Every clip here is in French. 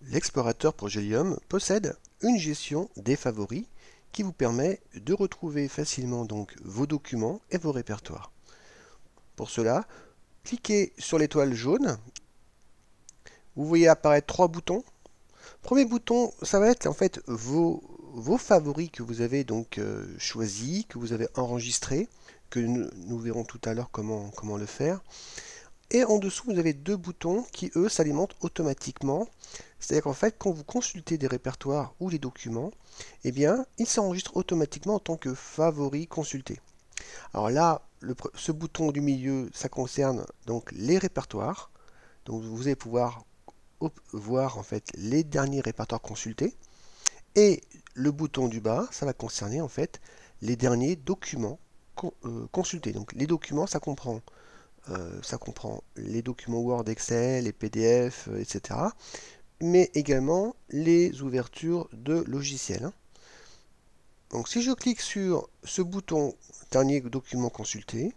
L'explorateur Progelium possède une gestion des favoris qui vous permet de retrouver facilement donc vos documents et vos répertoires. Pour cela, cliquez sur l'étoile jaune. Vous voyez apparaître trois boutons. Premier bouton, ça va être en fait vos favoris que vous avez donc choisis, que vous avez enregistrés, que nous verrons tout à l'heure comment le faire. Et en dessous, vous avez deux boutons qui, eux, s'alimentent automatiquement. C'est-à-dire qu'en fait, quand vous consultez des répertoires ou des documents, eh bien, ils s'enregistrent automatiquement en tant que favoris consultés. Alors là, ce bouton du milieu, ça concerne donc les répertoires. Donc vous allez pouvoir voir en fait les derniers répertoires consultés. Et le bouton du bas, ça va concerner en fait les derniers documents consultés. Donc les documents, ça comprend les documents Word, Excel, les PDF, etc. Mais également les ouvertures de logiciels. Donc si je clique sur ce bouton dernier document consulté,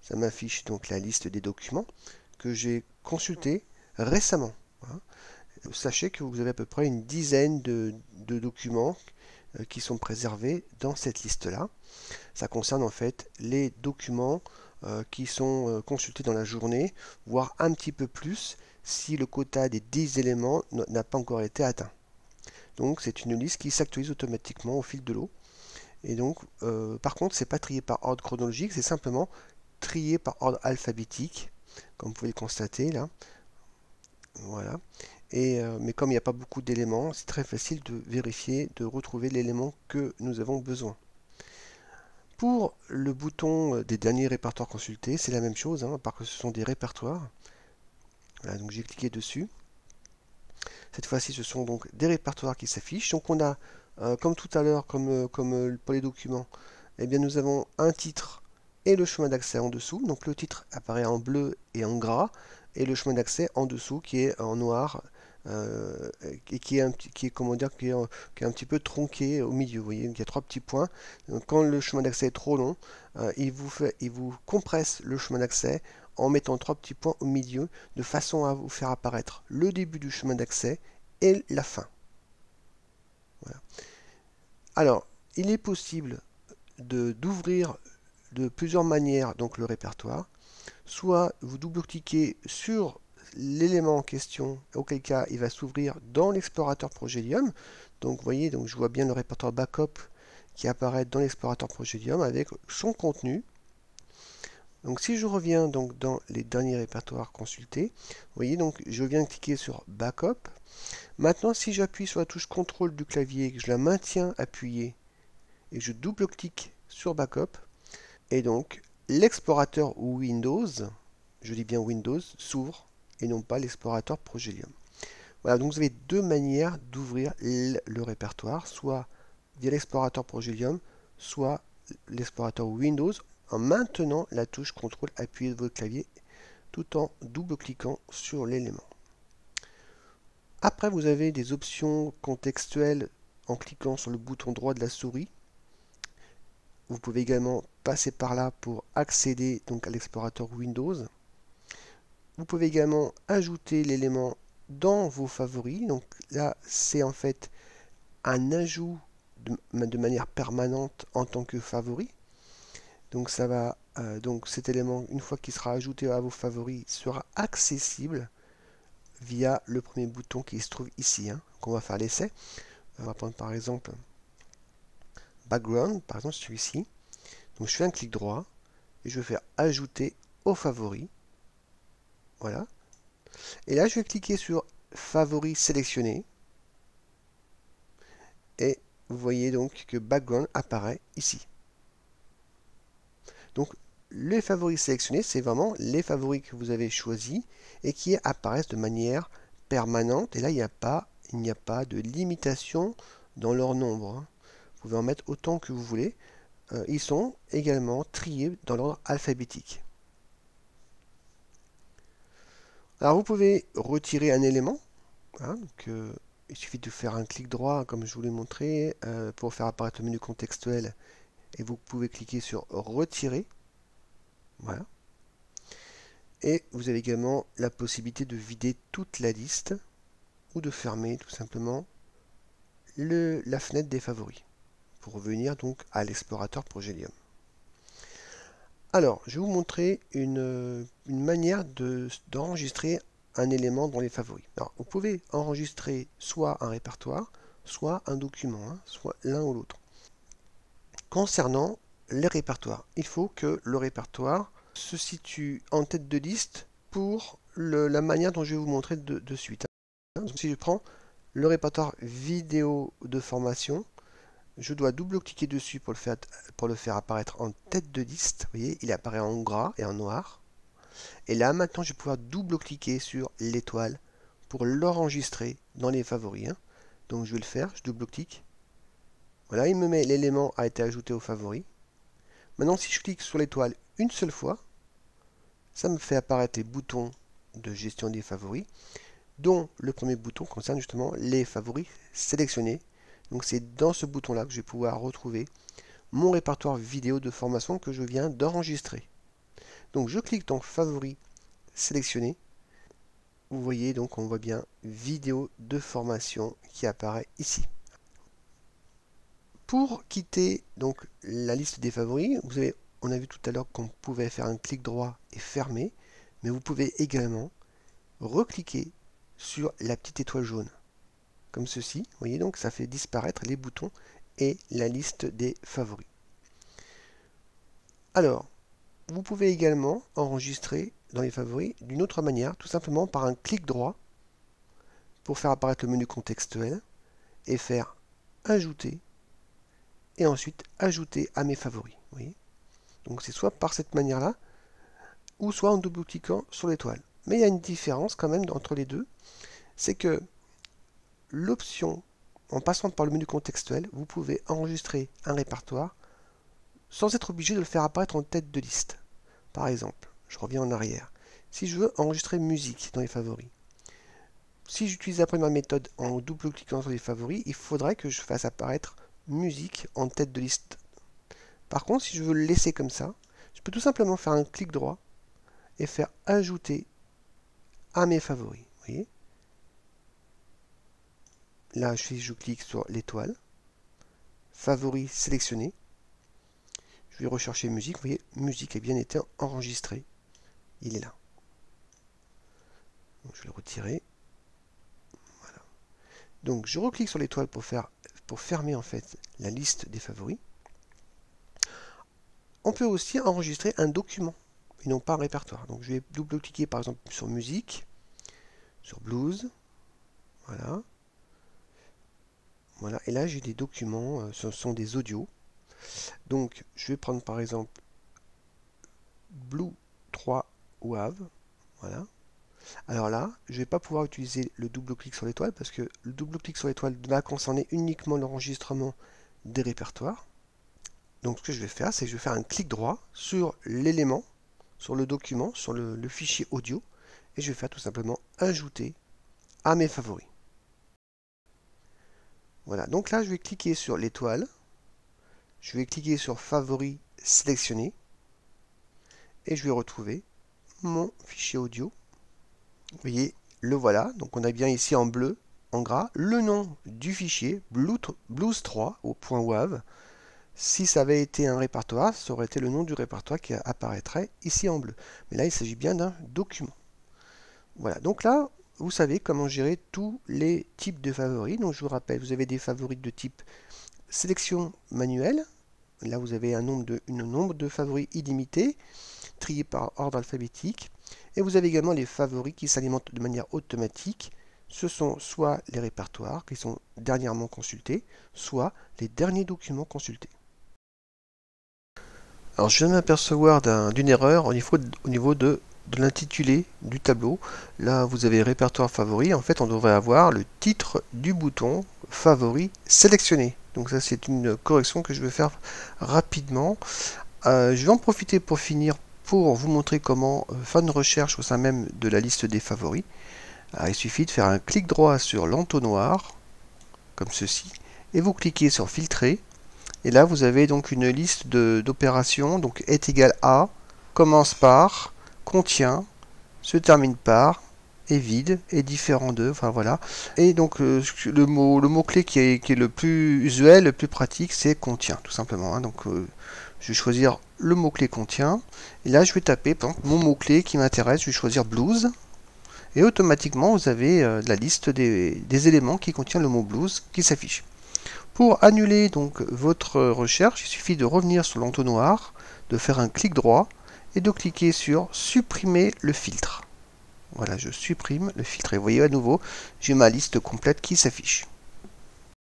ça m'affiche donc la liste des documents que j'ai consultés récemment. Sachez que vous avez à peu près une dizaine de documents qui sont préservés dans cette liste-là. Ça concerne en fait les documents qui sont consultés dans la journée, voire un petit peu plus si le quota des 10 éléments n'a pas encore été atteint. Donc c'est une liste qui s'actualise automatiquement au fil de l'eau. Et donc, par contre, c'est pas trié par ordre chronologique, c'est simplement trié par ordre alphabétique, comme vous pouvez le constater là. Voilà. Mais comme il n'y a pas beaucoup d'éléments, c'est très facile de vérifier, de retrouver l'élément que nous avons besoin. Pour le bouton des derniers répertoires consultés, c'est la même chose, à part que ce sont des répertoires. Voilà, donc j'ai cliqué dessus. Cette fois-ci, ce sont donc des répertoires qui s'affichent. Donc on a, comme tout à l'heure, comme pour les documents, eh bien nous avons un titre et le chemin d'accès en dessous. Donc le titre apparaît en bleu et en gras, et le chemin d'accès en dessous qui est en noir et comment dire, qui est un petit peu tronqué au milieu. Vous voyez, il y a trois petits points. Donc, quand le chemin d'accès est trop long, il vous compresse le chemin d'accès en mettant trois petits points au milieu de façon à vous faire apparaître le début du chemin d'accès et la fin. Voilà. Alors, il est possible d'ouvrir de plusieurs manières donc le répertoire. Soit vous double-cliquez sur l'élément en question, auquel cas il va s'ouvrir dans l'explorateur Progelium. Donc vous voyez, donc je vois bien le répertoire backup qui apparaît dans l'explorateur Progelium avec son contenu. Donc si je reviens donc dans les derniers répertoires consultés, vous voyez donc je viens de cliquer sur backup. Maintenant si j'appuie sur la touche contrôle du clavier et que je la maintiens appuyée et que je double-clique sur backup, et donc l'explorateur Windows, je dis bien Windows, s'ouvre et non pas l'explorateur Progelium. Voilà, donc vous avez deux manières d'ouvrir le répertoire, soit via l'explorateur Progelium, soit l'explorateur Windows, en maintenant la touche CTRL appuyée de votre clavier, tout en double-cliquant sur l'élément. Après, vous avez des options contextuelles en cliquant sur le bouton droit de la souris. Vous pouvez également passer par là pour accéder donc à l'explorateur Windows. Vous pouvez également ajouter l'élément dans vos favoris. Donc là, c'est en fait un ajout de manière permanente en tant que favori. Donc ça va, donc cet élément, une fois qu'il sera ajouté à vos favoris, sera accessible via le premier bouton qui se trouve ici. Donc on va faire l'essai. On va prendre par exemple Background, par exemple celui-ci. Donc je fais un clic droit et je vais faire ajouter aux favoris. Voilà. Et là, je vais cliquer sur favoris sélectionnés. Et vous voyez donc que Background apparaît ici. Donc, les favoris sélectionnés, c'est vraiment les favoris que vous avez choisis et qui apparaissent de manière permanente. Et là, il n'y a pas de limitation dans leur nombre. Vous pouvez en mettre autant que vous voulez. Ils sont également triés dans l'ordre alphabétique. Alors, vous pouvez retirer un élément. Donc, il suffit de faire un clic droit, comme je vous l'ai montré, pour faire apparaître le menu contextuel. Et vous pouvez cliquer sur Retirer. Voilà. Et vous avez également la possibilité de vider toute la liste. ou de fermer tout simplement la fenêtre des favoris pour revenir donc à l'explorateur Progelium. Alors, je vais vous montrer une manière d'enregistrer un élément dans les favoris. Alors, vous pouvez enregistrer soit un répertoire, soit un document, hein, soit l'un ou l'autre. Concernant les répertoires, il faut que le répertoire se situe en tête de liste pour la manière dont je vais vous montrer de suite. Donc, si je prends le répertoire vidéo de formation, je dois double-cliquer dessus pour le faire apparaître en tête de liste. Vous voyez, il apparaît en gras et en noir. Et là, maintenant, je vais pouvoir double-cliquer sur l'étoile pour l'enregistrer dans les favoris. Hein. Donc, je vais le faire. Je double-clique. Voilà, il me met l'élément a été ajouté aux favoris. Maintenant, si je clique sur l'étoile une seule fois, ça me fait apparaître les boutons de gestion des favoris, dont le premier bouton concerne justement les favoris sélectionnés. Donc c'est dans ce bouton-là que je vais pouvoir retrouver mon répertoire vidéo de formation que je viens d'enregistrer. Donc je clique dans favoris sélectionnés. Vous voyez donc on voit bien vidéo de formation qui apparaît ici. Pour quitter donc la liste des favoris, on a vu tout à l'heure qu'on pouvait faire un clic droit et fermer, mais vous pouvez également recliquer sur la petite étoile jaune, comme ceci. Vous voyez donc ça fait disparaître les boutons et la liste des favoris. Alors, vous pouvez également enregistrer dans les favoris d'une autre manière, tout simplement par un clic droit pour faire apparaître le menu contextuel et faire ajouter et ensuite ajouter à mes favoris. Vous voyez, donc c'est soit par cette manière-là ou soit en double-cliquant sur l'étoile. Mais il y a une différence quand même entre les deux, c'est que l'option, en passant par le menu contextuel, vous pouvez enregistrer un répertoire sans être obligé de le faire apparaître en tête de liste. Par exemple, je reviens en arrière. Si je veux enregistrer musique dans les favoris, si j'utilise la première méthode en double-cliquant sur les favoris, il faudrait que je fasse apparaître musique en tête de liste. Par contre, si je veux le laisser comme ça, je peux tout simplement faire un clic droit et faire ajouter à mes favoris. Vous voyez, là, je clique sur l'étoile, favoris sélectionné. Je vais rechercher musique. Vous voyez, musique a bien été enregistrée. Il est là. Donc, je vais le retirer. Voilà. Donc, je reclique sur l'étoile pour fermer en fait la liste des favoris. On peut aussi enregistrer un document et non pas un répertoire. Donc, je vais double-cliquer par exemple sur musique, sur blues. Voilà. Voilà. Et là, j'ai des documents. Ce sont des audios. Donc, je vais prendre par exemple Blue 3 WAV. Voilà. Alors là, je ne vais pas pouvoir utiliser le double-clic sur l'étoile parce que le double-clic sur l'étoile va concerner uniquement l'enregistrement des répertoires. Donc ce que je vais faire, c'est que je vais faire un clic droit sur l'élément, sur le document, sur le fichier audio, et je vais faire tout simplement ajouter à mes favoris. Voilà, donc là je vais cliquer sur l'étoile, je vais cliquer sur favoris sélectionnés, et je vais retrouver mon fichier audio. Vous voyez, le voilà, donc on a bien ici en bleu, en gras, le nom du fichier, blues3 au .wav. Si ça avait été un répertoire, ça aurait été le nom du répertoire qui apparaîtrait ici en bleu. Mais là, il s'agit bien d'un document. Voilà, donc là, vous savez comment gérer tous les types de favoris. Donc je vous rappelle, vous avez des favoris de type sélection manuelle. Là, vous avez un nombre de favoris illimité, triés par ordre alphabétique. Et vous avez également les favoris qui s'alimentent de manière automatique. Ce sont soit les répertoires qui sont dernièrement consultés, soit les derniers documents consultés. Alors je viens de m'apercevoir d'une erreur au niveau de l'intitulé du tableau. Là vous avez répertoire favori, en fait on devrait avoir le titre du bouton favori sélectionné. Donc ça c'est une correction que je vais faire rapidement. Je vais en profiter pour finir pour vous montrer comment faire une recherche au sein même de la liste des favoris. Alors, il suffit de faire un clic droit sur l'entonnoir, comme ceci, et vous cliquez sur filtrer. Et là, vous avez donc une liste d'opérations, donc est égal à, commence par, contient, se termine par, est vide, est différent d'eux, enfin voilà. Et donc le mot-clé qui est le plus usuel, le plus pratique, c'est contient, tout simplement. Hein. Donc je vais choisir le mot-clé contient. Et là, je vais taper par exemple, mon mot-clé qui m'intéresse, je vais choisir blues. Et automatiquement, vous avez la liste des éléments qui contient le mot blues qui s'affiche. Pour annuler donc votre recherche, il suffit de revenir sur l'entonnoir, de faire un clic droit et de cliquer sur supprimer le filtre. Voilà, je supprime le filtre et vous voyez à nouveau, j'ai ma liste complète qui s'affiche.